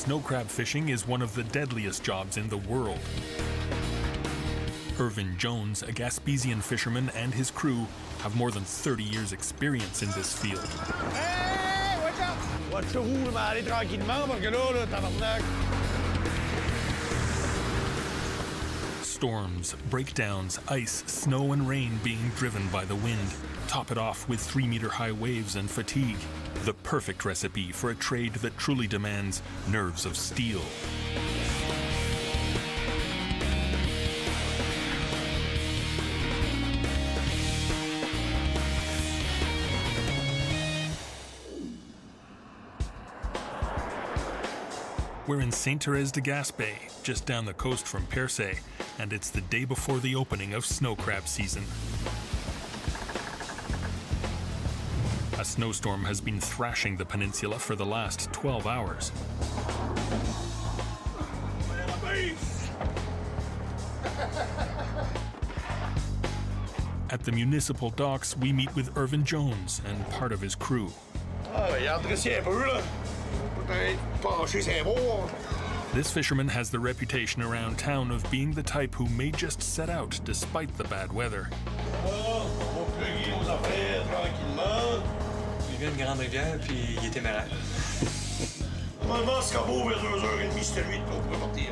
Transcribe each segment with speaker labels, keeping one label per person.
Speaker 1: Snow crab fishing is one of the deadliest jobs in the world. Irvin Jones, a Gaspesian fisherman, and his crew have more than 30 years' experience in this field.
Speaker 2: Hey, watch out! Watchez-vous, mais allez tranquillement, parce que là, tabarnak.
Speaker 1: Storms, breakdowns, ice, snow, and rain being driven by the wind. Top it off with 3-meter-high waves and fatigue. The perfect recipe for a trade that truly demands nerves of steel. We're in Sainte-Thérèse-de-Gaspé, just down the coast from Percé, and it's the day before the opening of snow crab season. A snowstorm has been thrashing the peninsula for the last 12 hours. At the municipal docks, we meet with Irvin Jones and part of his crew. This fisherman has the reputation around town of being the type who may just set out despite the bad weather.
Speaker 3: Il vient de grande rivière, puis il était malade.
Speaker 2: Normalement, ce beau vers 2h30, c'était lui qu'on pouvait partir.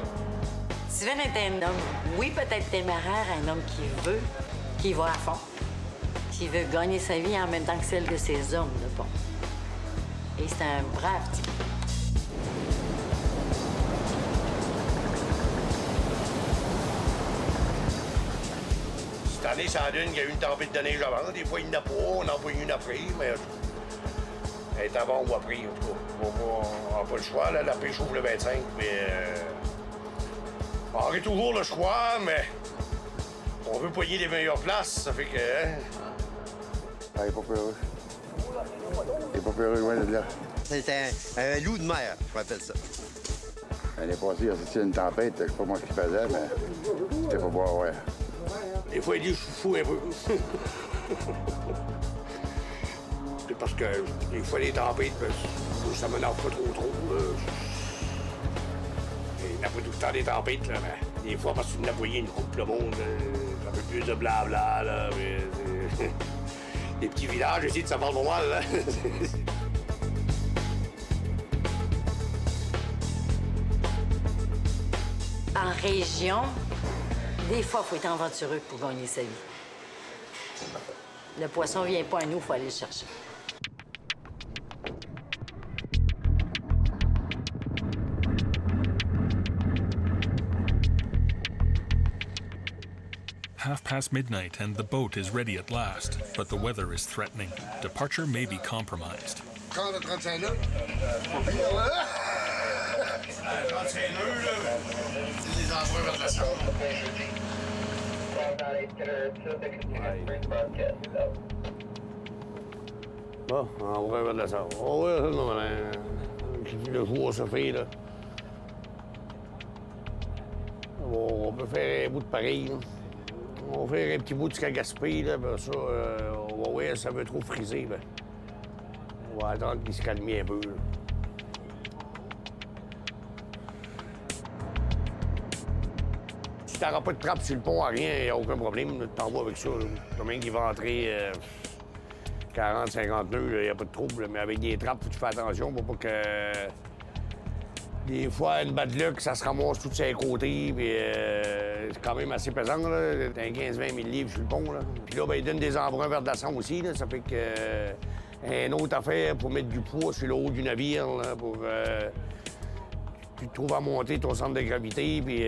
Speaker 4: Sven est un homme, oui, peut-être téméraire, un homme qui veut, qui va à fond, qui veut gagner sa vie en même temps que celle de ses hommes de pont. Et c'est un brave type.
Speaker 2: Cette année, ça donne qu'il y a eu une tempête de neige avant. Des fois, il n'y en a pas, on en voit une après, mais elle est avant ou après, en tout cas. On n'a pas le choix, là, la pêche ouvre le 25, mais... on aurait toujours le choix, mais... on veut poigner les meilleures places, ça fait que... Hein?
Speaker 5: Ah, il est pas peureux. Il est pas peureux, loin de là.
Speaker 6: C'est un loup de mer, je m'appelle ça.
Speaker 5: L'année passée, c'était une tempête, c'est pas moi qui faisais, mais c'était pas boire, ouais.
Speaker 2: Des fois, il dit, je suis fou un peu. C'est parce que des fois, les tempêtes, ben, ça m'énerve pas trop. Et après tout le temps des tempêtes, là, ben, des fois, parce que tu voyé une coupe, le monde, un peu plus de blabla, là, mais, des petits villages ici, ça parle pas mal, là.
Speaker 4: En région, des fois, il faut être aventureux pour gagner sa vie. Le poisson vient pas à nous, il faut aller le chercher.
Speaker 1: Half past midnight and the boat is ready at last, but the weather is threatening. Departure may be compromised.
Speaker 5: 35 nœuds.
Speaker 2: 35 nœuds, là, les endroits vers la Salle. Bon, endroit vers la Salle. Oh, ouais, ça, non, le jour se fait, là. On peut faire un bout de pareil, là. On va faire un petit bout de Gaspé, là, ben ça, on va voir si ça veut trop friser, ben. On va attendre qu'il se calme un peu, là. Si t'auras pas de trappe sur le pont, à rien, il n'y a aucun problème, tu t'en vas avec ça, là. Combien qu'il va entrer 40-50 nœuds, il n'y a pas de trouble, mais avec des trappes, faut que tu fais attention pour pas que... Des fois, une bad luck, ça se ramasse tout de ses côtés, puis c'est quand même assez pesant, là. T'as 15-20 000 livres sur le pont, là. Puis là, ben, il donne des embruns vers Dasson aussi, là. Ça fait que... une autre affaire pour mettre du poids sur le haut du navire, là, pour... tu te trouves à monter ton centre de gravité, puis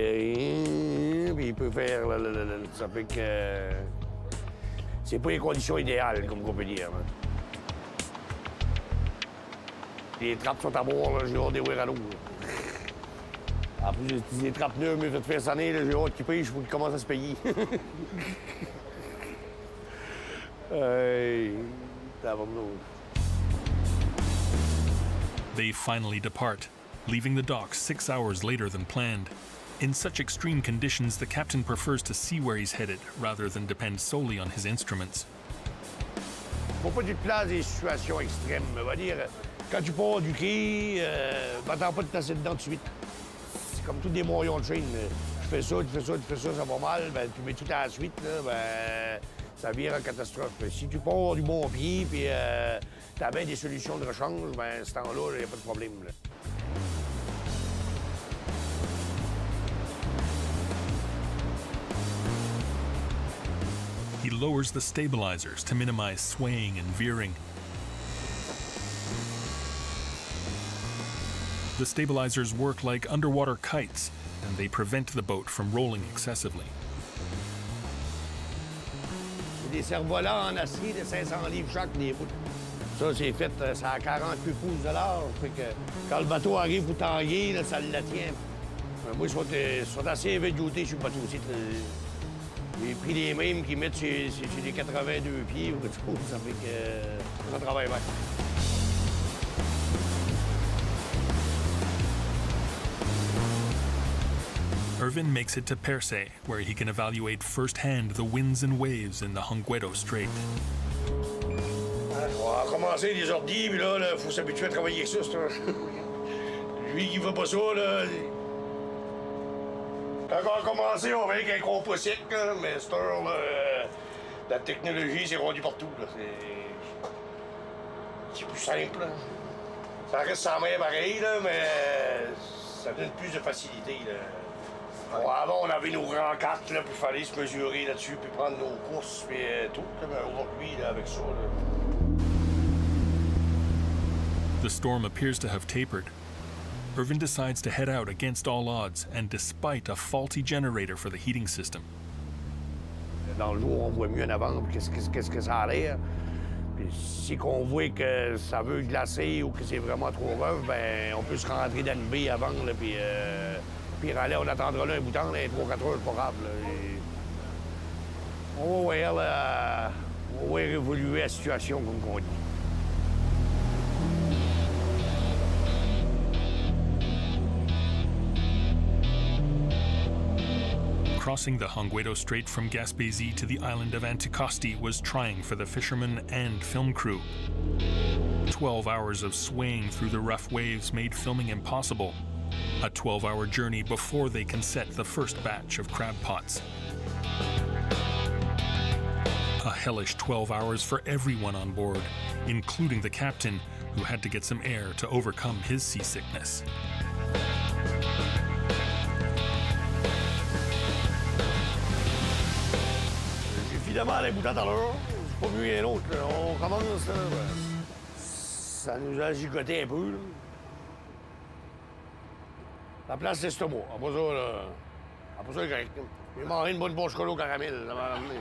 Speaker 2: il peut faire... ça fait que... c'est pas les conditions idéales, comme on peut dire, là. Les trappes sont à bord, là, j'ai hâte de voir à l'eau. En plus, les trappes neuves, mais fait faire cette année, j'ai hâte qu'ils pêchent pour qu'ils commencent à se payer.
Speaker 1: They finally depart, leaving the docks 6 hours later than planned. In such extreme conditions, the captain prefers to see where he's headed rather than depend solely on his instruments.
Speaker 2: Faut pas que tu te places des situations extrêmes. On va dire, Quand tu pars du quai, m'attends pas de tasser dedans tout de suite. C'est comme tous des moyons de chaîne. Tu fais ça, tu fais ça, tu fais ça, ça va mal, ben, tu mets tout à la suite, là, ben, ça vire en catastrophe. Si tu pars du bon pied, puis t'as bien des solutions de rechange, ben, ce temps-là, il n'y a pas de problème. Là.
Speaker 1: He lowers the stabilizers to minimize swaying and veering. The stabilizers work like underwater kites, and they prevent the boat from rolling excessively.
Speaker 2: Des cerfs-volants en acier de 500 livres chaque, des bouts. Ça, c'est fait, ça a 48 pouces de large. Fait que quand le bateau arrive pour tanguer, là, ça le tient. Moi, ils sont assez évédoutés sur le bateau aussi. J'ai pris les mêmes qui mettent sur les 82 pieds ou quelque chose. Ça fait que ça travaille bien.
Speaker 1: Irvin makes it to Perse, where he can evaluate firsthand the winds and waves in the Hongwedo Strait.
Speaker 2: On va commencer les ordi, puis là, il faut s'habituer à travailler avec ça. Lui qui veut pas ça, là. Quand on a commencé, on avait un compas sec, là, mais cette heure, là, la technologie s'est rendue partout. C'est plus simple. Là. Ça reste sans main pareil, là, mais ça donne plus de facilité. Là. Bon, avant, on avait nos grands cartes, là, puis il fallait se mesurer là-dessus, puis prendre nos courses, puis tout. Mais aujourd'hui, avec ça, là...
Speaker 1: The storm appears to have tapered. Irvin decides to head out against all odds and despite a faulty generator for the heating system.
Speaker 2: Dans le jour, on voit mieux en avant qu'est-ce que ça a l'air. Puis si on voit que ça veut glacer ou que c'est vraiment trop rough, ben on peut se rentrer dans une baie avant, là, puis aller, on attendra là un bout de temps, là, 3-4 heures, c'est pas grave. Là, on va voir évoluer la situation, comme on dit.
Speaker 1: Crossing the Hongwedo Strait from Gaspésie to the island of Anticosti was trying for the fishermen and film crew. 12 hours of swaying through the rough waves made filming impossible. A 12-hour journey before they can set the first batch of crab pots. A hellish 12 hours for everyone on board, including the captain, who had to get some air to overcome his seasickness.
Speaker 2: Évidemment, les boutons à l'heure, c'est pas mieux qu'un autre. On commence, là, ça nous a gigoté un peu. Là. La place d'estomac. Après ça, là, après ça, c'est correct. J'ai mangé une bonne poche au caramel. Ça m'a ramené.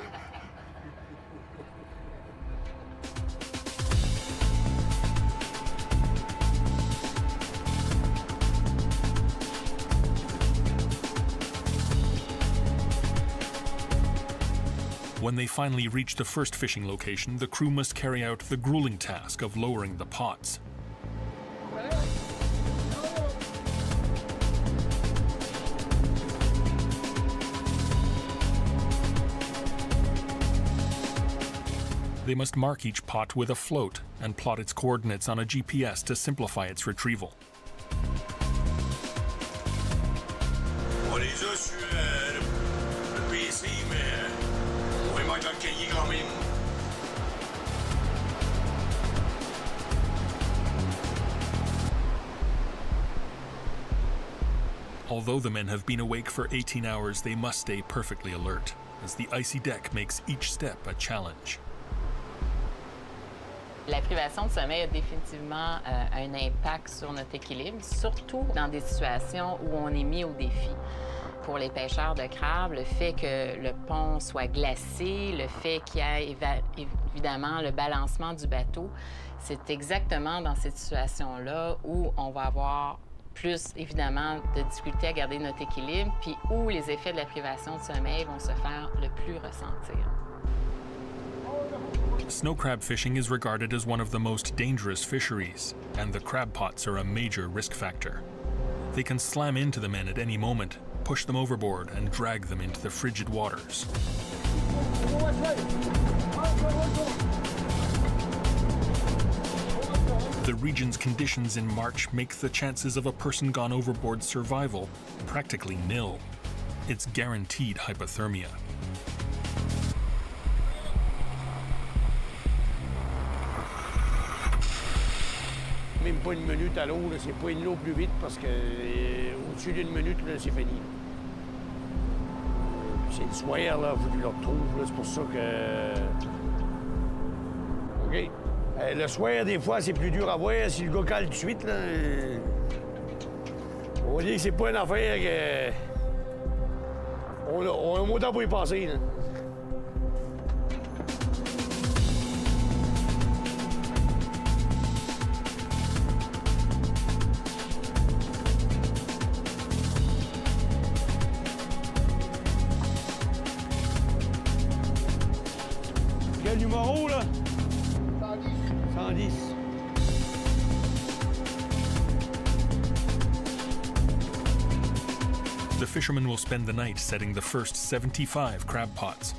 Speaker 1: When they finally reach the first fishing location, the crew must carry out the grueling task of lowering the pots. They must mark each pot with a float and plot its coordinates on a GPS to simplify its retrieval.
Speaker 2: On les a sur le PC, mais on va mettre dans le cahier quand même.
Speaker 1: Although the men have been awake for 18 hours, they must stay perfectly alert, as the icy deck makes each step a challenge.
Speaker 7: La privation de sommeil a définitivement un impact sur notre équilibre, surtout dans des situations où on est mis au défi. Pour les pêcheurs de crabes, le fait que le pont soit glacé, le fait qu'il y ait évidemment le balancement du bateau, c'est exactement dans cette situation-là où on va avoir plus, évidemment, de difficultés à garder notre équilibre, puis où les effets de la privation de sommeil vont se faire le plus ressentir.
Speaker 1: Snow crab fishing is regarded as one of the most dangerous fisheries, and the crab pots are a major risk factor. They can slam into the men at any moment, push them overboard, and drag them into the frigid waters. The region's conditions in March make the chances of a person gone overboard survival practically nil. It's guaranteed hypothermia.
Speaker 2: Même pas une minute à l'eau, c'est pas une l'eau plus vite parce que au-dessus d'une minute, c'est fini. C'est le soir, là, faut que je le retrouve, c'est pour ça que... OK. Le soir, des fois, c'est plus dur à voir. Si le gars cale tout de suite, là... On va dire que c'est pas une affaire que... On a un mot de temps pour y passer, là. Quel numéro, là? 110. 110.
Speaker 1: The fishermen will spend the night setting the first 75 crab pots.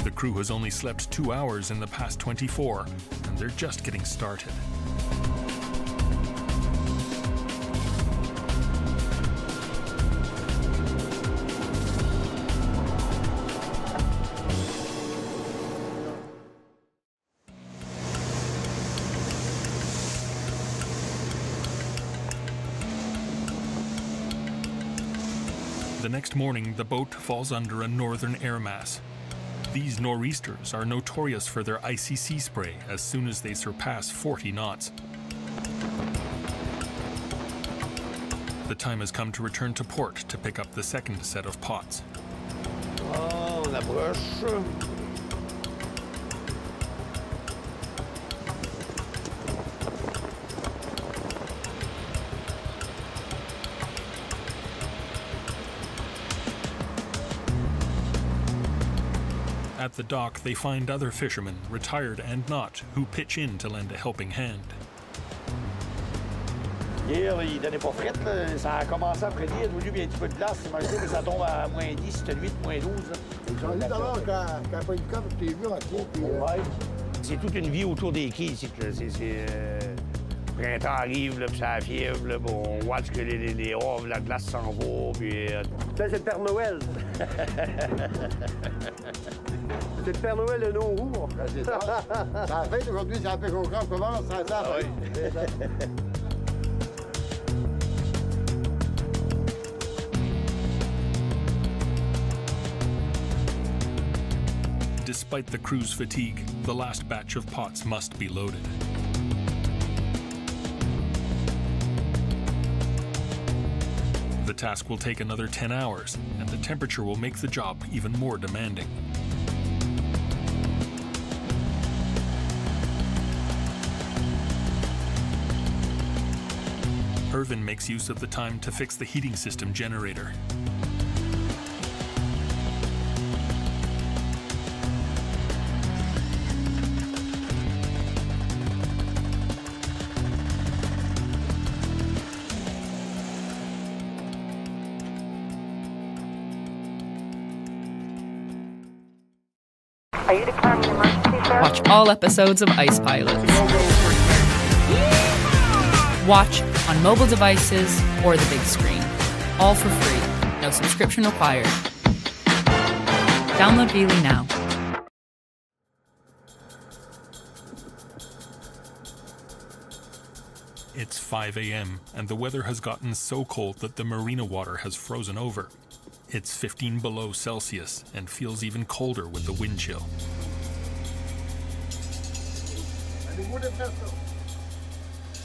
Speaker 1: The crew has only slept 2 hours in the past 24, and they're just getting started. The next morning, the boat falls under a northern air mass. These nor'easters are notorious for their icy sea spray as soon as they surpass 40 knots. The time has come to return to port to pick up the second set of pots.
Speaker 2: Oh, la broche.
Speaker 1: At the dock, they find other fishermen, retired and not, who pitch in to lend a helping hand.
Speaker 2: Hier, il donnait pas frette, là. Ça a commencé à prédire, il a voulu bien un petit peu de glace. Imaginez que ça tombe à moins 10, c'était 8, moins 12.
Speaker 5: J'en ai tout à l'heure quand pas une corde, je t'ai vu en pied. Puis,
Speaker 2: ouais. C'est toute une vie autour des quais ici. Printemps arrive, là, puis ça a fièvre, là, bon, on watch que les orves, la glace s'en va, puis...
Speaker 6: Ça, c'est le Père Noël. C'est le Père Noël de nos roues.
Speaker 5: c'est ça. Ça a fait aujourd'hui, ça a fait qu'on commence, ça a fait.
Speaker 1: Despite the crew's fatigue, the last batch of pots must be loaded. The task will take another 10 hours, and the temperature will make the job even more demanding. Irvin makes use of the time to fix the heating system generator.
Speaker 8: Are you declaring an emergency, sir?
Speaker 9: Watch all episodes of Ice Pilots. Watch on mobile devices or the big screen. All for free. No subscription required. Download Veely now.
Speaker 1: It's 5 a.m. and the weather has gotten so cold that the marina water has frozen over. It's 15 below Celsius and feels even colder with the wind chill.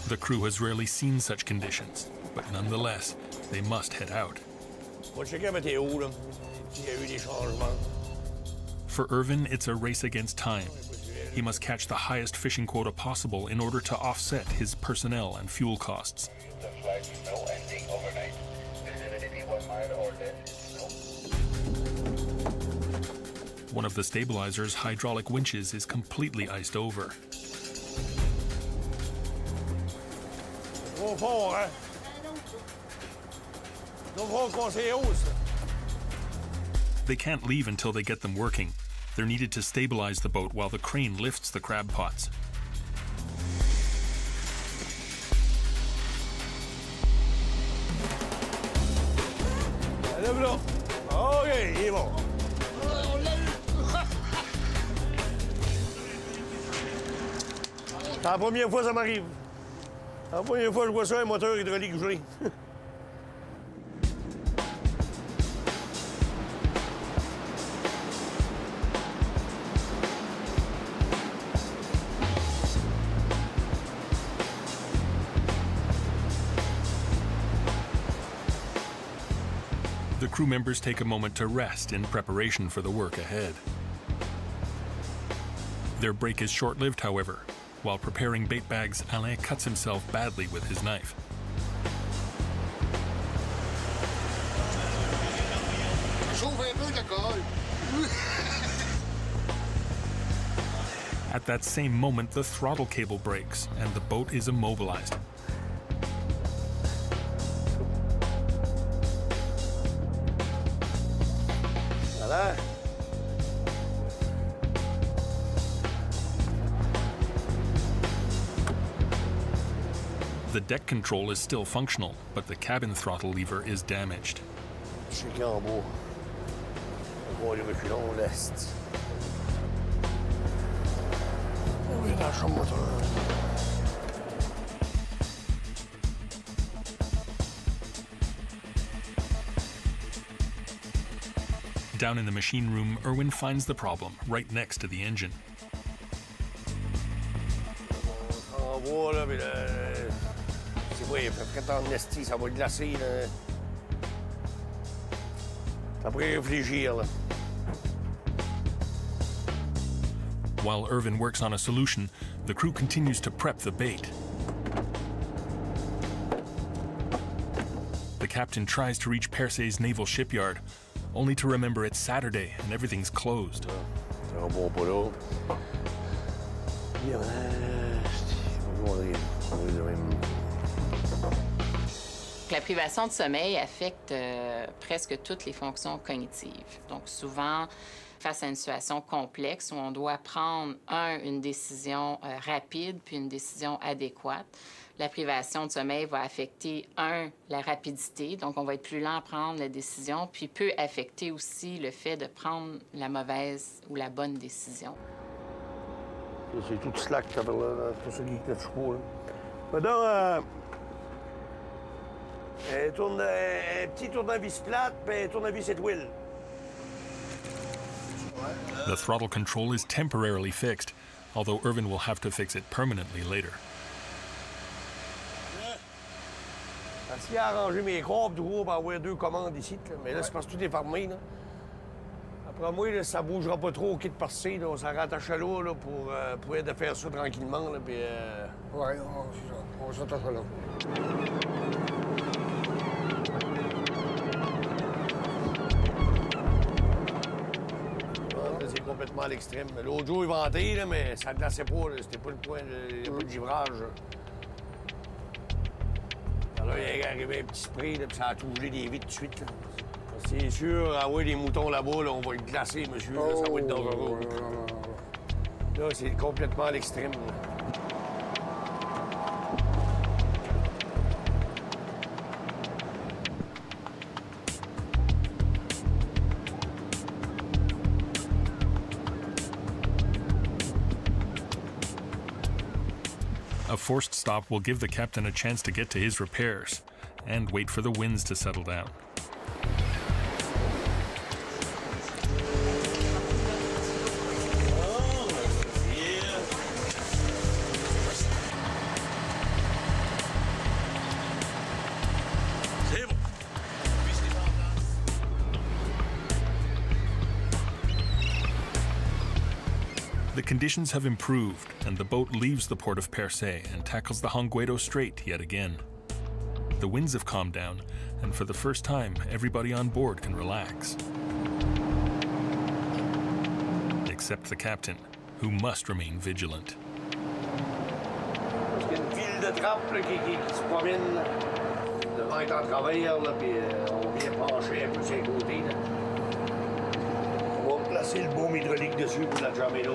Speaker 1: The crew has rarely seen such conditions, but nonetheless, they must head out. For Irvin, it's a race against time. He must catch the highest fishing quota possible in order to offset his personnel and fuel costs.
Speaker 10: The flight no ending overnight. Visibility 1 mile or less.
Speaker 1: One of the stabilizer's hydraulic winches is completely iced over. They can't leave until they get them working. They're needed to stabilize the boat while the crane lifts the crab pots.
Speaker 2: Lève là. OK, il est bon.
Speaker 11: On l'a eu.
Speaker 2: C'est la première fois que ça m'arrive. C'est la première fois que je vois ça, un moteur hydraulique gelé.
Speaker 1: The crew members take a moment to rest in preparation for the work ahead. Their break is short-lived, however. While preparing bait bags, Alain cuts himself badly with his knife.
Speaker 11: J'ouvre un peu de colle.
Speaker 1: At that same moment, the throttle cable breaks and the boat is immobilized.
Speaker 2: Voilà.
Speaker 1: The deck control is still functional, but the cabin throttle lever is damaged.
Speaker 2: Je suis en bas. On va aller reculons l'est. On est dans la chambre moteur.
Speaker 1: Down in the machine room, Erwin finds the problem right next to the engine.
Speaker 2: On voit là, mais là, c'est vrai, il fait très en esti, ça va glacer, là. Ça pourrait réfléchir, là.
Speaker 1: While Irvin works on a solution, the crew continues to prep the bait. The captain tries to reach Percé's naval shipyard, only to remember it's Saturday and everything's closed.
Speaker 2: C'est un bon pas là.
Speaker 7: La privation de sommeil affecte presque toutes les fonctions cognitives. Donc souvent, face à une situation complexe où on doit prendre, une décision rapide puis une décision adéquate, la privation de sommeil va affecter, la rapidité, donc on va être plus lent à prendre la décision, puis peut affecter aussi le fait de prendre la mauvaise ou la bonne décision.
Speaker 2: C'est tout slack, là, c'est pour ça qu'il ne touche pas, là. Maintenant, un petit tournevis plate, puis un tournevis étoile.
Speaker 1: The throttle control is temporarily fixed, although Irvin will have to fix it permanently later.
Speaker 2: S'il a arrangé mes corps, du coup, on va avoir 2 commandes ici, là. Mais là, c'est parce que tout est fermé, là. Après moi, là, ça bougera pas trop au kit par-ci, là. On s'en rattache à l'eau, là, pour être de faire ça tranquillement, là, puis...
Speaker 11: Ouais, on s'attache à l'eau.
Speaker 2: C'est complètement à l'extrême. L'autre jour, il ventait, là, mais ça ne glaçait pas, là. C'était pas le point, il n'y a pas de givrage. Alors là, il est arrivé un petit spray, là, puis ça a tout gelé des vitres tout de suite, là. C'est sûr, ah oui, les moutons là-bas, là, on va être glacés, monsieur, là, ça va être dangereux. Là, c'est complètement à l'extrême, là.
Speaker 1: A forced stop will give the captain a chance to get to his repairs and wait for the winds to settle down. The conditions have improved, and the boat leaves the port of Percé and tackles the Hongguedo Strait yet again. The winds have calmed down, and for the first time, everybody on board can relax. Except the captain, who must remain vigilant.
Speaker 2: Parce qu'il y a une file de trappe là, qui se promène. Le vent est en travers, là, puis on vient pencher un peu sur les côtés, là. On va placer le baume hydraulique dessus pour la jammer là.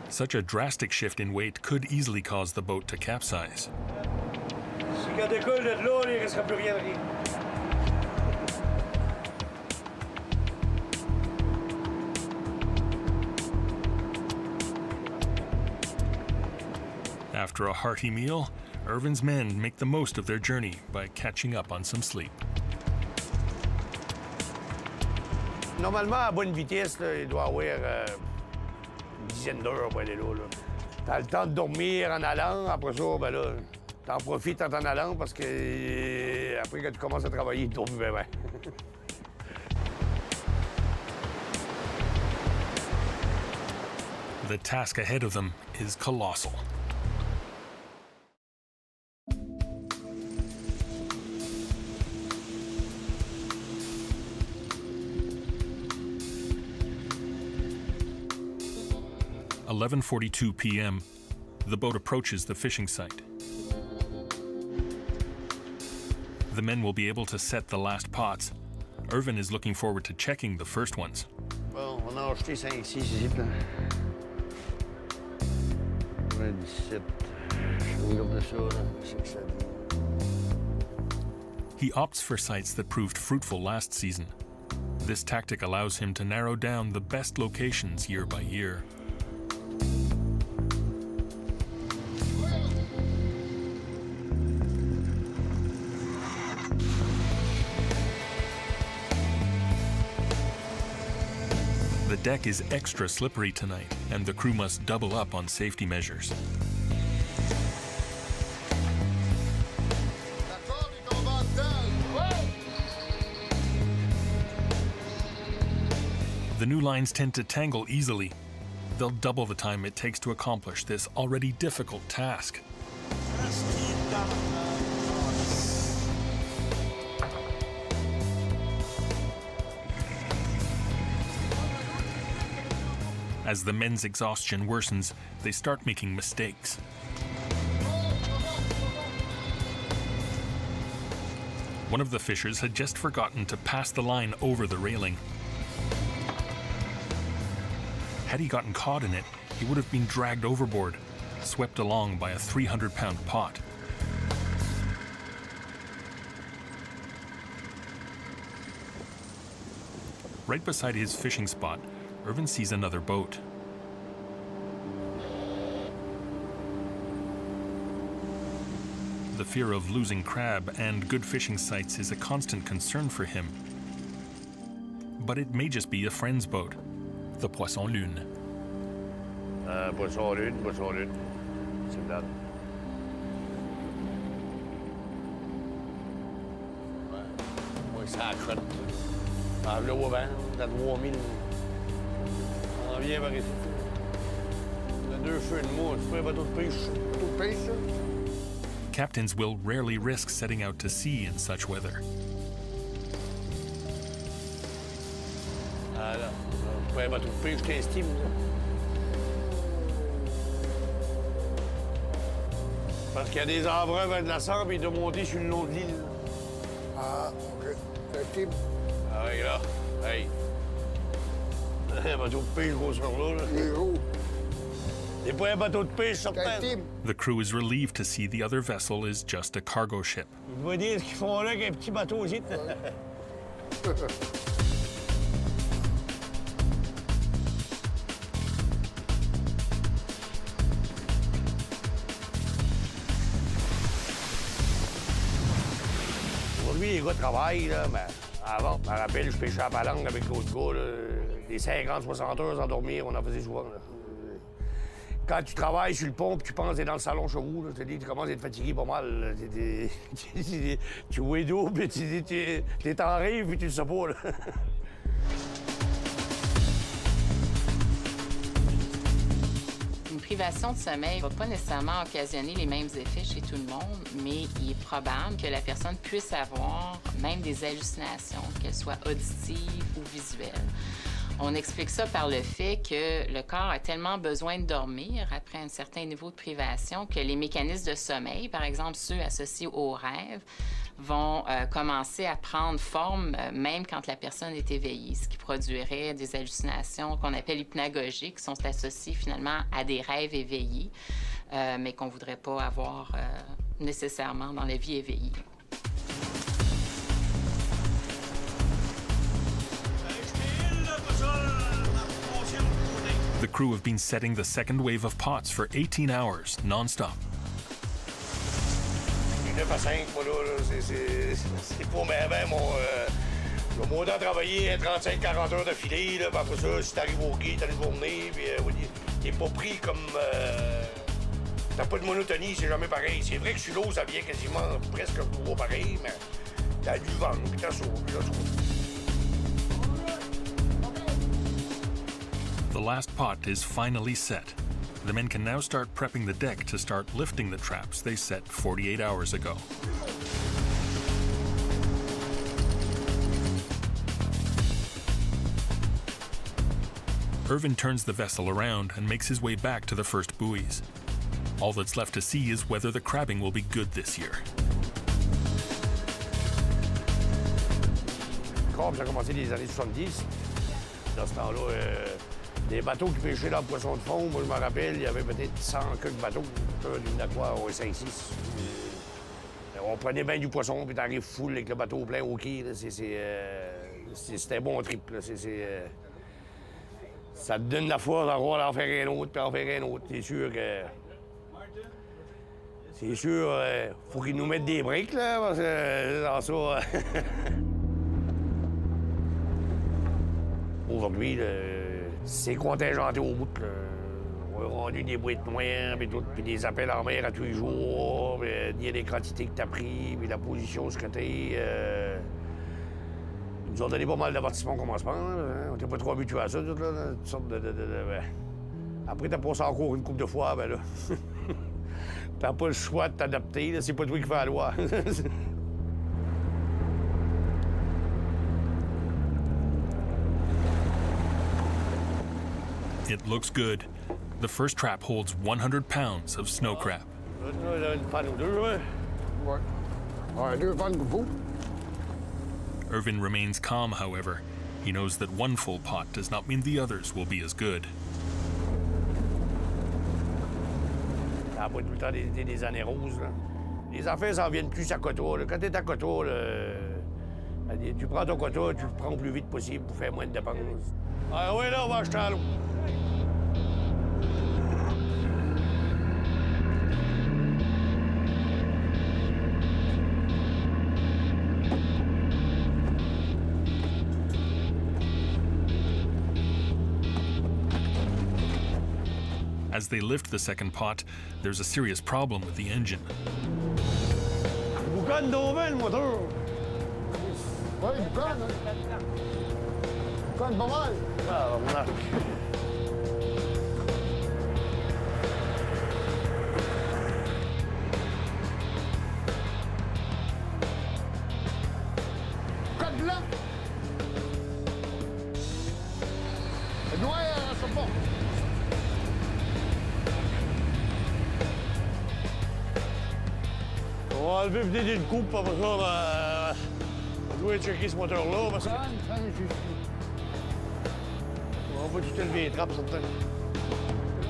Speaker 1: Such a drastic shift in weight could easily cause the boat to capsize.
Speaker 2: Si Quand décolle de là, il ne restera plus rien de rien.
Speaker 1: After a hearty meal, Irvin's men make the most of their journey by catching up on some sleep.
Speaker 2: Normalement, à bonne vitesse, là, il doit avoir une dizaine d'heures pour aller là. T'as le temps de dormir en allant, après ça, ben là, t'en profites en allant parce que après que tu commences à travailler, tu dors plus bien.
Speaker 1: The task ahead of them is colossal. At 11:42 p.m., the boat approaches the fishing site. The men will be able to set the last pots. Irvin is looking forward to checking the first ones.
Speaker 2: Bon, on a acheté 5, 6 ici, là. 17. Je regarde ça, là. 6, 7.
Speaker 1: He opts for sites that proved fruitful last season. This tactic allows him to narrow down the best locations year by year. The deck is extra slippery tonight, and the crew must double up on safety measures. The new lines tend to tangle easily. They'll double the time it takes to accomplish this already difficult task. As the men's exhaustion worsens, they start making mistakes. One of the fishers had just forgotten to pass the line over the railing. Had he gotten caught in it, he would have been dragged overboard, swept along by a 300-pound pot. Right beside his fishing spot, Irvin sees another boat. The fear of losing crab and good fishing sites is a constant concern for him. But it may just be a friend's boat, the Poisson Lune.
Speaker 2: Poisson Lune. C'est plate. Ouais, ça accroche. Ah, là, au vent, à 3000. On vient par ici. On a 2 feux de mois. Tu prends un bateau de pêche? Bateau de pêche, ça?
Speaker 1: Captains will rarely risk setting out to sea in such weather.
Speaker 2: Ah là, tu prends un bateau de pêche, je t'estime, là. Parce qu'il y a des emprunts vers de la sable et de monter sur le long de l'île.
Speaker 11: Ah, OK. T'estime?
Speaker 2: Ah oui, là. Hey. Un bateau de pêche, gros sur là.
Speaker 11: Les roues.
Speaker 2: C'est pas un bateau de pêche, certain.
Speaker 1: The crew is relieved to see the other vessel is just a cargo ship.
Speaker 2: Ils vont dire ce qu'ils font là avec un petit bateau aussi. Aujourd'hui, les gars travaillent, là, mais avant, je me rappelle, je pêchais à la langue avec l'autre gars, là, des 50-60 heures sans dormir, on en faisait souvent. Là. Quand tu travailles sur le pont et tu penses être dans le salon chez vous, tu commences à être fatigué pas mal. Tu vois d'eau, puis tu t'en rêves, puis tu le sais pas. Là.
Speaker 7: Une privation de sommeil ne va pas nécessairement occasionner les mêmes effets chez tout le monde, mais il est probable que la personne puisse avoir même des hallucinations, qu'elles soient auditives ou visuelles. On explique ça par le fait que le corps a tellement besoin de dormir après un certain niveau de privation que les mécanismes de sommeil, par exemple ceux associés au rêve, vont commencer à prendre forme même quand la personne est éveillée, ce qui produirait des hallucinations qu'on appelle hypnagogiques, qui sont associées finalement à des rêves éveillés, mais qu'on ne voudrait pas avoir nécessairement dans la vie éveillée.
Speaker 1: The crew have been setting the second wave of pots for 18 hours, non-stop.
Speaker 2: 9 à 5, moi, là, c'est pas ben je vais monter à travailler 35-40 heures d'affilée, là, puis après ça, si t'arrives au quai, t'as les journées, puis t'es pas pris comme... t'as pas de monotonie, c'est jamais pareil. C'est vrai que sur l'eau, ça vient quasiment presque toujours pareil, mais t'as du vent, puis t'as chaud, puis là,
Speaker 1: The last pot is finally set. The men can now start prepping the deck to start lifting the traps they set 48 hours ago. Irvin turns the vessel around and makes his way back to the first buoys. All that's left to see is whether the crabbing will be good this year.
Speaker 2: Le crabe, ça a commencé dans les années 70. Dans ce temps-là, des bateaux qui pêchaient dans le poisson de fond, moi, je me rappelle, il y avait peut-être 100 quelques bateaux. D'une aqua, 5-6. On prenait bien du poisson, puis t'arrives full avec le bateau plein au quai. C'était un bon trip. Là. Ça te donne la force d'en faire un autre, puis en faire un autre. C'est sûr que... C'est sûr, faut qu'ils nous mettent des briques, là, parce que dans ça... Aujourd'hui, c'est contingenté au bout. On a rendu des boîtes noires, puis des appels en mer à tous les jours, puis il y a des quantités que t'as pris, puis la position ce que t'es. Ils nous ont donné pas mal d'avertissements au commencement. Hein. On était pas trop habitués à ça, toutes sortes de... Après, t'as passé encore une couple de fois, ben là... T'as pas le choix de t'adapter, c'est pas toi qui fais la loi.
Speaker 1: It looks good. The first trap holds 100 pounds of snow crab. Irvin remains calm, however. He knows that one full pot does not mean the others will be as good.
Speaker 2: Ça va tout le temps des années roses. Là. Les affaires s'en viennent plus à quota. Là. Quand t'es à quota, tu prends ton quota, tu le prends le plus vite possible pour faire moins de dépenses. Ah oui, là, on va acheter à l'eau.
Speaker 1: As they lift the second pot, there's a serious problem with the engine.
Speaker 2: Boucan d'ouvert le moteur.
Speaker 11: Oui, boucan, hein? Boucan pas mal.
Speaker 2: Ah, voilà.
Speaker 11: Boucan blanc. Le noir, c'est bon.
Speaker 2: On va enlever peut-être une coupe, après ça, on doit checker ce moteur-là, parce que... On va tout élever les trappes, certains.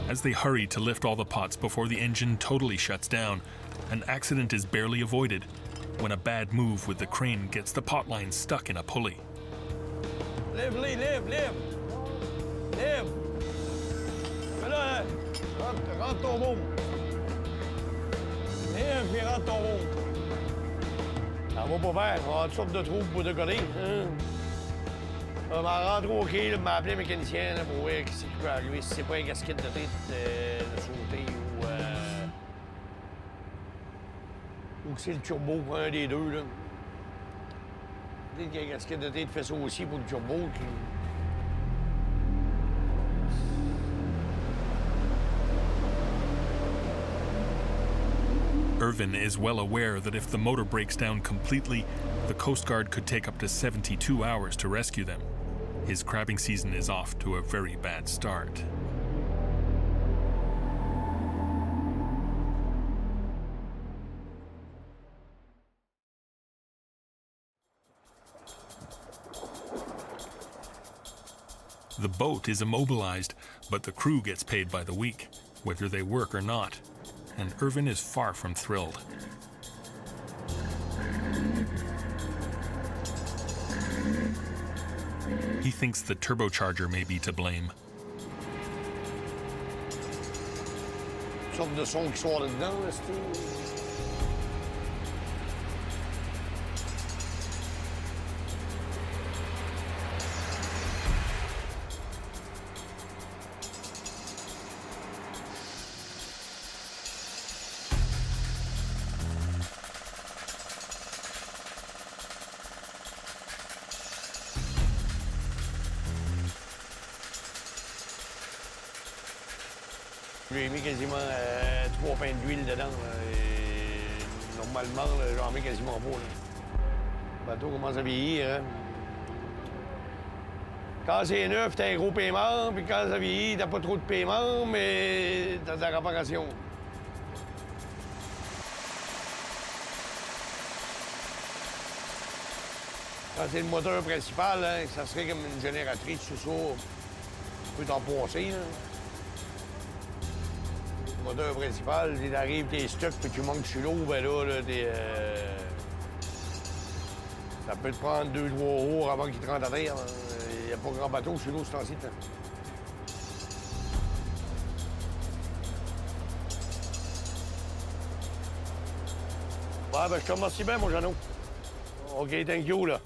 Speaker 1: As they hurry to lift all the pots before the engine totally shuts down, an accident is barely avoided when a bad move with the crane gets the pot line stuck in a pulley.
Speaker 2: Lève. Mais là, rentre ton boom. Lève, puis rentre ton boom. Ça va pas faire, on va avoir toutes sortes de trous pour décoller. Hein? On va rentrer au quai, m'a appelé le mécanicien là, pour voir ce qui peut arriver. Si c'est pas un gasket de tête de sauter ou que c'est le turbo, un des deux. Là. Peut-être qu'un gasket de tête fait ça aussi pour le turbo.
Speaker 1: Irvin is well aware that if the motor breaks down completely, the Coast Guard could take up to 72 hours to rescue them. His crabbing season is off to a very bad start. The boat is immobilized, but the crew gets paid by the week, whether they work or not. And Irvin is far from thrilled. He thinks the turbocharger may be to blame.
Speaker 2: Une sorte de son qui sort dedans, là, c'est... J'ai mis quasiment 3 pains d'huile dedans. Et normalement, j'en mets quasiment pas. Le bateau commence à vieillir. Hein? Quand c'est neuf, t'as un gros paiement. Puis quand ça vieillit, t'as pas trop de paiement, mais t'as de la réparation. Quand c'est le moteur principal, hein, ça serait comme une génératrice, c'est ça. Tu peux t'en passer. Là. Le moteur principal, il arrive, t'es stuck, puis tu manques sur l'eau, ben là, t'es... Ça peut te prendre 2-3 jours avant qu'il te rentre à terre. Il n'y a pas grand bateau sur l'eau, ce temps-ci. Ouais, ben je te remercie bien, mon Jeannot. OK, thank you, là.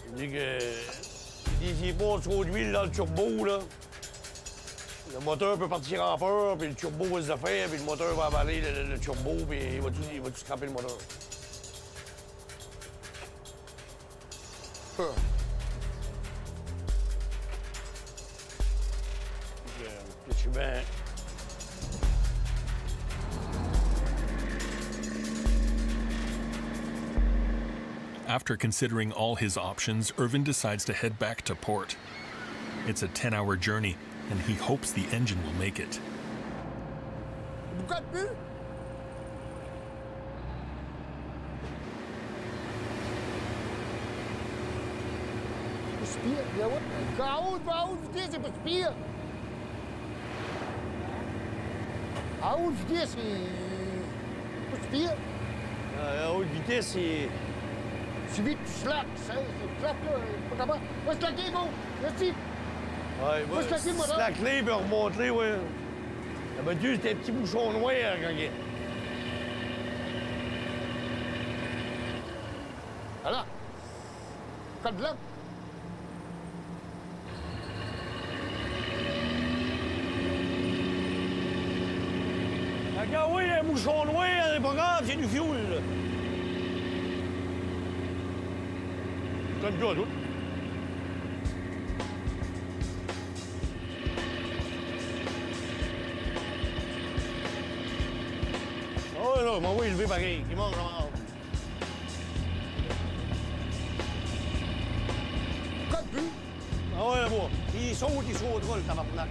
Speaker 2: Il dit que... Il dit s'il passe trop d'huile dans le turbo, là, le moteur peut partir en peur, puis le turbo va se faire, puis le moteur va avaler le turbo, puis il va tout scraper le moteur. Je suis bien...
Speaker 1: After considering all his options, Irvin decides to head back to port. It's a 10-hour journey, and he hopes the engine will make it.
Speaker 11: À haute vitesse, c'est pas pire. À haute vitesse, c'est pas pire.
Speaker 2: À haute vitesse, c'est...
Speaker 11: Si vite tu slack, ça, tu slack là, pas capable. Va slacker, go! Merci!
Speaker 2: Ouais,
Speaker 11: va slacker, moi, là!
Speaker 2: Slacker, puis remonter, ouais. D'habitude, c'était un petit bouchon noir quand il...
Speaker 11: Voilà! Code blanc!
Speaker 2: Regarde, oui, un bouchon noir, c'est pas grave, c'est du fioul, là. Donne plus à tout. Oh là, m'en va élever pareil, il mange en
Speaker 11: Code plus!
Speaker 2: Ah ouais, bon. Il sautera, le tabarnak.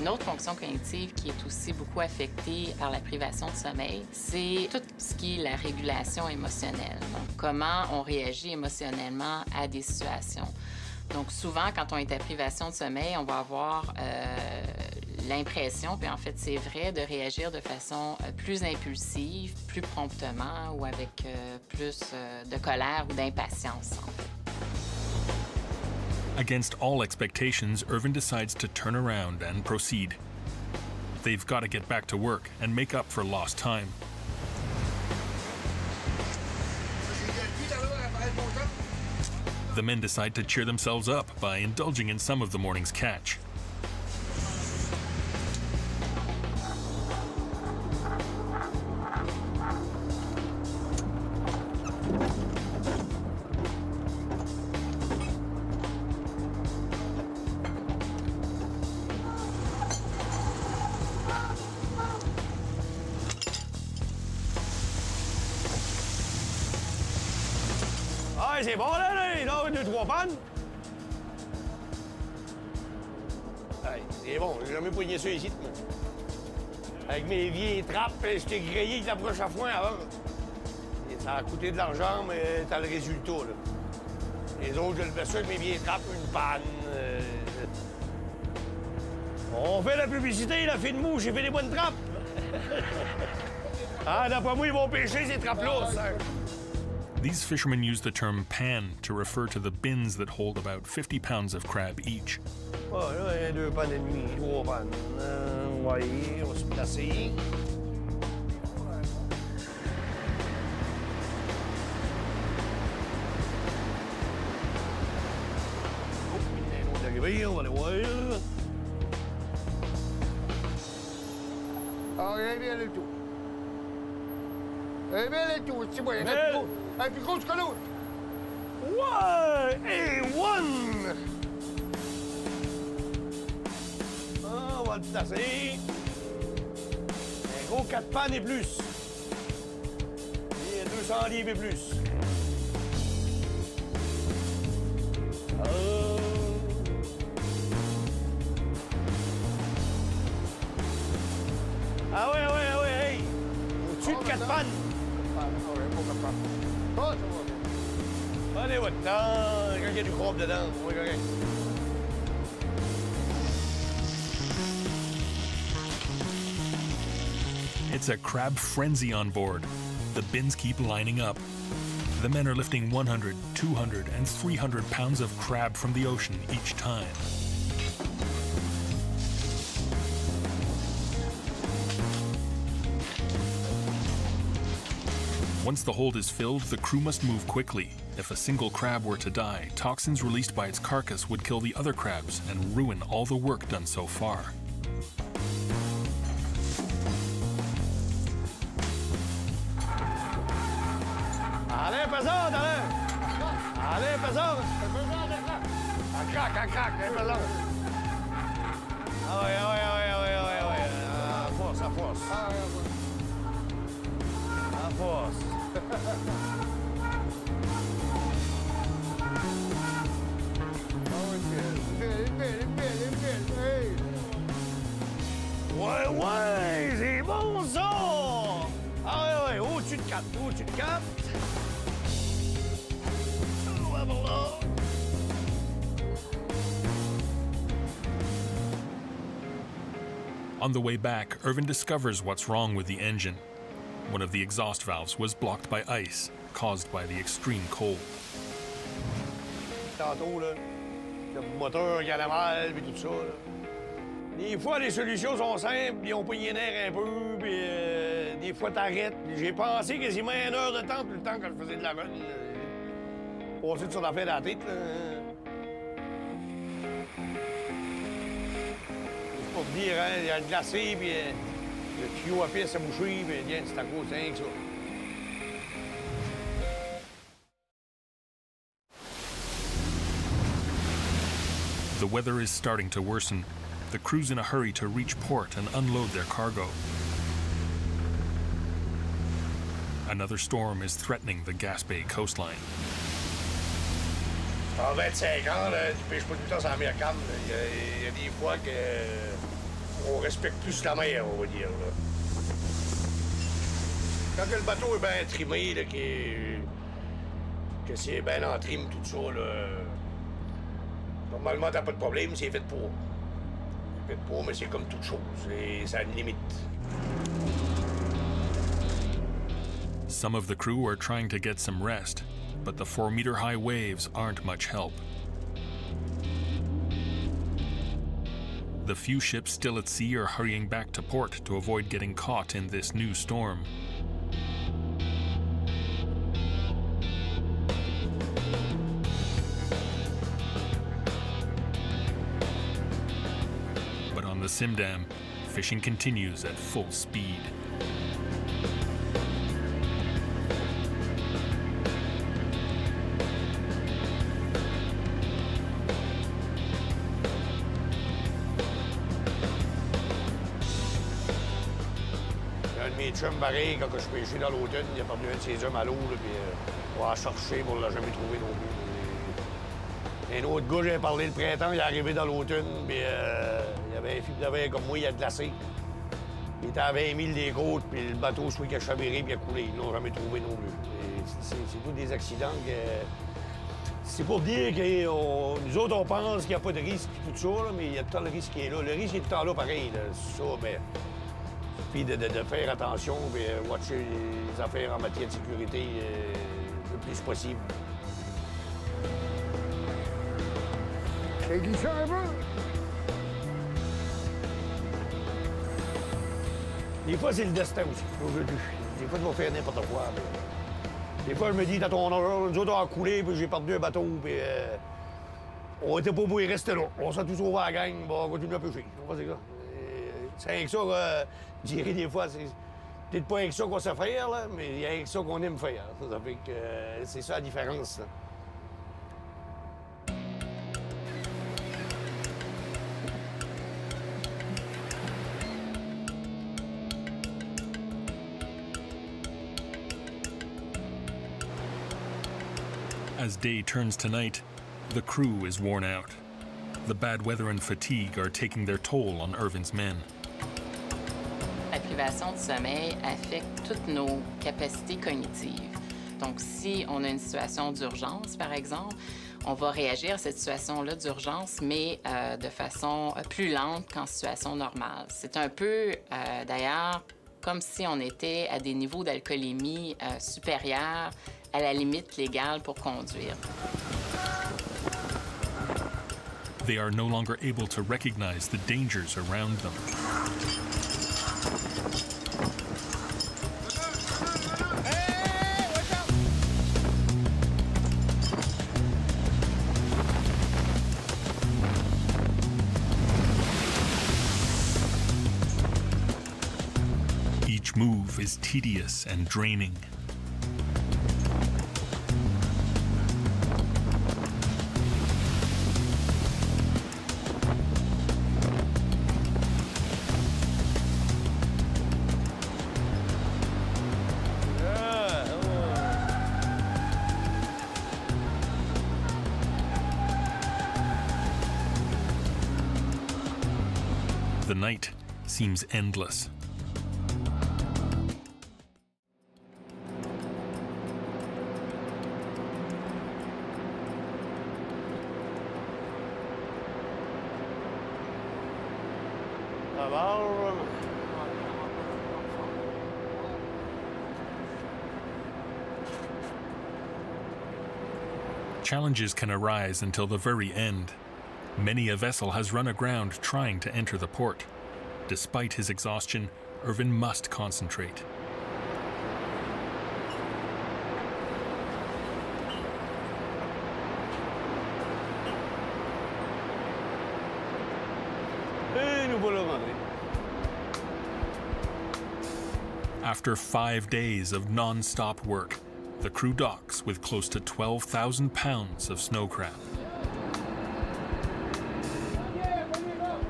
Speaker 7: Une autre fonction cognitive qui est aussi beaucoup affectée par la privation de sommeil, c'est tout ce qui est la régulation émotionnelle. Donc, comment on réagit émotionnellement à des situations. Donc, souvent, quand on est à privation de sommeil, on va avoir l'impression, puis en fait, c'est vrai, de réagir de façon plus impulsive, plus promptement ou avec plus de colère ou d'impatience, en fait.
Speaker 1: Against all expectations, Irvin decides to turn around and proceed. They've got to get back to work and make up for lost time. The men decide to cheer themselves up by indulging in some of the morning's catch.
Speaker 2: C'est bon, là, il a 2-3 pannes. Hey, c'est bon, j'ai jamais poigné ça ici. Mais... Avec mes vieilles trappes, j'étais grillé avec la broche à foin avant. Et ça a coûté de l'argent, mais t'as le résultat, là. Les autres, je le fais ça avec mes vieilles trappes, une panne. On fait la publicité, la fille de mouche, j'ai fait des bonnes trappes. Ah, d'après moi, ils vont pêcher ces trappes-là, ça.
Speaker 1: These fishermen use the term pan to refer to the bins that hold about 50 pounds of crab each.
Speaker 2: Oh, là, il y a 2 pannes et demie, 3 pannes. Oui, on va se placer. Oh, il y a un autre d'arriver, on va aller voir.
Speaker 11: Ah, il vient le tout. Il vient le tout, c'est bon, il y a un plus gros que l'autre.
Speaker 2: Ouais! Et one! Ah, on va le placer. Un gros 4 pannes et plus. Et 200 livres et plus. Ah ouais, hey! Au-dessus de 4 pannes.
Speaker 11: Ah, ouais, pas 4 pannes. Ah, ça va bien.
Speaker 2: Allez, votre temps. Quand il y a du crabe dedans, on va correct.
Speaker 1: It's a crab frenzy on board. The bins keep lining up. The men are lifting 100, 200, and 300 pounds of crab from the ocean each time. Once the hold is filled, the crew must move quickly. If a single crab were to die, toxins released by its carcass would kill the other crabs and ruin all the work done so far.
Speaker 2: Allez, pesante, allez! Allez, pesante! Elle craque, allez, pesante! Ah ouais. À force. À force. Ouais, c'est bon ça! Ah ouais, au-dessus de 4, Ouais, bon là.
Speaker 1: On the way back, Irvin discovers what's wrong with the engine. One of the exhaust valves was blocked by ice, caused by the extreme cold.
Speaker 2: Tantôt, là, le moteur qui allait mal, puis tout ça, là. Des fois, les solutions sont simples, ils ont pogné les nerfs un peu, puis des fois, t'arrêtes. J'ai pensé quasiment 1 heure de temps tout le temps quand je faisais de la run. Passer de son affaire dans la tête, là. C'est pour te dire, hein, il y a le glacé, puis le tuyau à piste à boucher, puis bien, c'est à cause de rien que ça.
Speaker 1: The weather is starting to worsen. The crew's in a hurry to reach port and unload their cargo. Another storm is threatening the Gaspé coastline.
Speaker 2: En 25 ans, là, tu pêches pas tout le temps sur la mer calme. Il y a des fois qu'on respecte plus la mer, on va dire. Là. Quand le bateau est bien trimé, là, que c'est bien en trim, tout ça, là, normalement, t'as pas de problème, c'est fait pour. C'est fait pour, mais c'est comme toute chose. Ça a une limite.
Speaker 1: Some of the crew are trying to get some rest, but the 4-meter-high waves aren't much help. The few ships still at sea are hurrying back to port to avoid getting caught in this new storm. But on the Simdam, fishing continues at full speed.
Speaker 2: Mes chums, pareil, quand je pêchais dans l'automne, il a perdu un de ses hommes à l'eau, puis on va chercher, on l'a jamais trouvé non plus. Un autre gars, j'avais parlé le printemps, il est arrivé dans l'automne, puis il y avait un fibre de verre comme moi, il a glacé. Il était à 20 000 des côtes, puis le bateau soit qui a chaviré, puis il a coulé. Ils l'ont jamais trouvé non plus. C'est tous des accidents que... C'est pour dire que nous autres, on pense qu'il n'y a pas de risque, tout ça, là, mais il y a tout le temps le risque qui est là. Le risque est tout le temps là, pareil, là, ça, mais... Puis de faire attention, puis watcher les affaires en matière de sécurité, le plus possible.
Speaker 11: J'ai glissé un peu.
Speaker 2: Des fois, c'est le destin aussi. Des fois, je vais faire n'importe quoi. Des fois, je me dis, dans ton âge, nous autres, on a coulé, puis j'ai perdu un bateau, puis on était pas beau y rester là. On s'est tous sauvés à la gang, bon, on continue à pêcher. On va dire ça. C'est avec ça, je dirais des fois, c'est peut-être pas avec ça qu'on sait faire, là, mais il y a avec ça qu'on aime faire. Ça fait que c'est ça la différence, là.
Speaker 1: As day turns to night, the crew is worn out. The bad weather and fatigue are taking their toll on Irvin's men.
Speaker 7: La privation de sommeil affecte toutes nos capacités cognitives. Donc, si on a une situation d'urgence, par exemple, on va réagir à cette situation-là d'urgence, mais de façon plus lente qu'en situation normale. C'est un peu, d'ailleurs, comme si on était à des niveaux d'alcoolémie supérieurs à la limite légale pour conduire.
Speaker 1: They are no longer able to recognize the dangers around them. Each move is tedious and draining. The night seems endless. Challenges can arise until the very end. Many a vessel has run aground trying to enter the port. Despite his exhaustion, Irvin must concentrate. After 5 days of non-stop work, the crew docks with close to 12,000 pounds of snow crab.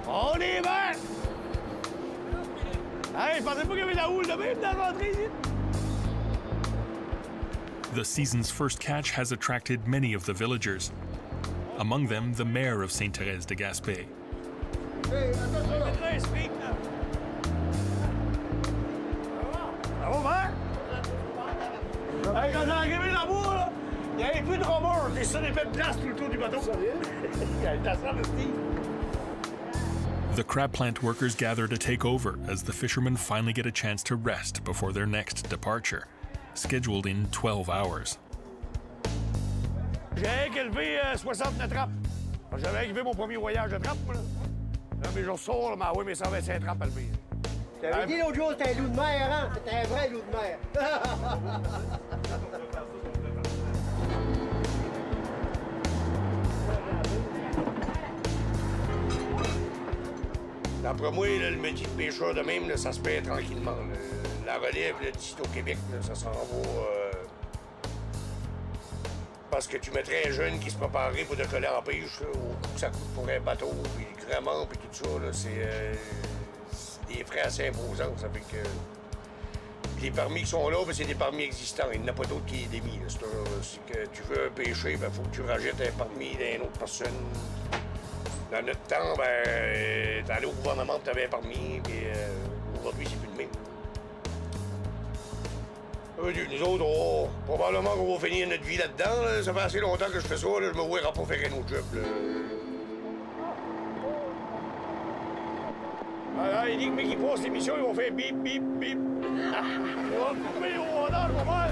Speaker 2: On est vert! Hey, je pensais pas qu'il y avait la houle de même dans la rentrée ici.
Speaker 1: The season's first catch has attracted many of the villagers. Among them, the mayor of Sainte-Thérèse de Gaspé.
Speaker 2: Hey, speak now. Ça va, vert? Hey, quand j'ai arrivé là-bas, là, il y avait plus de remords. C'est ça, des belles places tout le tour du bateau. Il y a une tasse de Steve.
Speaker 1: The crab plant workers gather to take over as the fishermen finally get a chance to rest before their next departure, scheduled in 12 hours.
Speaker 2: J'ai élevé 60 trappes. J'avais élevé mon premier voyage de trappe, moi, là. Là, mais je ressors, mais oui, mais 125 trappes à lever.
Speaker 6: T'avais dit l'autre jour, c'était un loup de mer, hein? C'était un vrai loup de mer.
Speaker 2: D'après moi, là, le métier de pêcheur de même, là, ça se fait tranquillement. Là. La relève d'ici au Québec, là, ça s'en va. Parce que tu mettrais un jeune qui se préparerait pour décoller en pêche, là, au coup que ça coûte pour un bateau, puis le gréement, puis tout ça, là, c'est des frais assez imposants. Ça fait que les permis qui sont là, ben, c'est des permis existants. Il n'y en a pas d'autres qui est démis. Si que tu veux pêcher, il faut que tu rajoutes un permis d'une autre personne. Dans notre temps, ben, t'allais au gouvernement, tu avais un permis, puis aujourd'hui, c'est plus le même. Nous autres, probablement qu'on va finir notre vie là-dedans. Là. Ça fait assez longtemps que je fais ça, là. Je me vois pas faire un autre job. Là. Alors, il dit que mais qui passe l'émission, ils vont faire bip, bip, bip. On va couper au rondeur, pas mal.